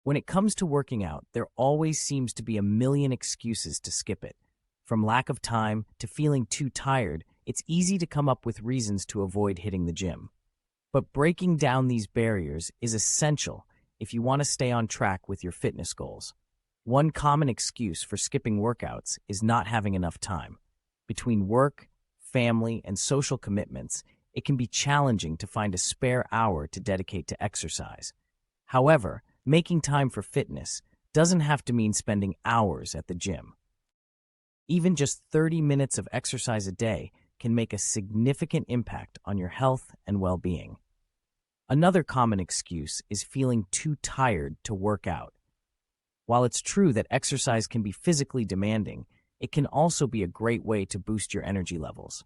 When it comes to working out, there always seems to be a million excuses to skip it. From lack of time to feeling too tired, it's easy to come up with reasons to avoid hitting the gym. But breaking down these barriers is essential if you want to stay on track with your fitness goals. One common excuse for skipping workouts is not having enough time. Between work, family, and social commitments, it can be challenging to find a spare hour to dedicate to exercise. However, making time for fitness doesn't have to mean spending hours at the gym. Even just 30 minutes of exercise a day can make a significant impact on your health and well-being. Another common excuse is feeling too tired to work out. While it's true that exercise can be physically demanding, it can also be a great way to boost your energy levels.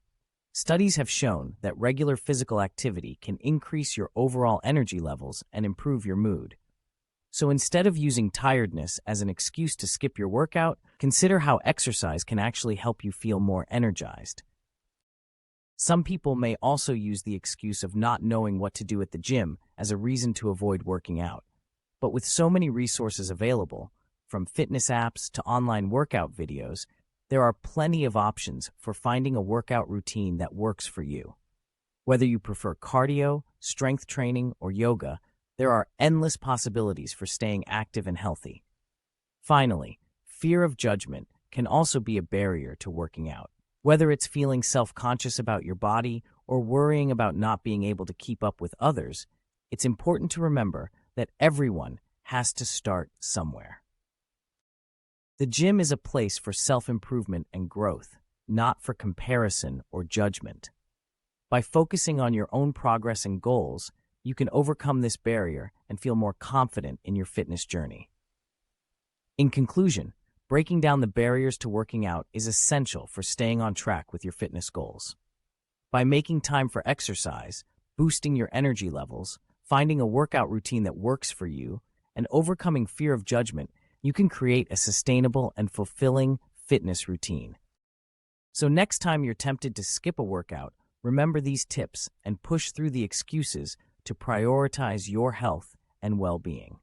Studies have shown that regular physical activity can increase your overall energy levels and improve your mood. So instead of using tiredness as an excuse to skip your workout, consider how exercise can actually help you feel more energized. Some people may also use the excuse of not knowing what to do at the gym as a reason to avoid working out. But with so many resources available, from fitness apps to online workout videos, there are plenty of options for finding a workout routine that works for you. Whether you prefer cardio, strength training, or yoga, there are endless possibilities for staying active and healthy. Finally, fear of judgment can also be a barrier to working out. Whether it's feeling self-conscious about your body or worrying about not being able to keep up with others, it's important to remember that everyone has to start somewhere. The gym is a place for self-improvement and growth, not for comparison or judgment. By focusing on your own progress and goals, you can overcome this barrier and feel more confident in your fitness journey. In conclusion, breaking down the barriers to working out is essential for staying on track with your fitness goals. By making time for exercise, boosting your energy levels, finding a workout routine that works for you, and overcoming fear of judgment, you can create a sustainable and fulfilling fitness routine. So next time you're tempted to skip a workout, remember these tips and push through the excuses to prioritize your health and well-being.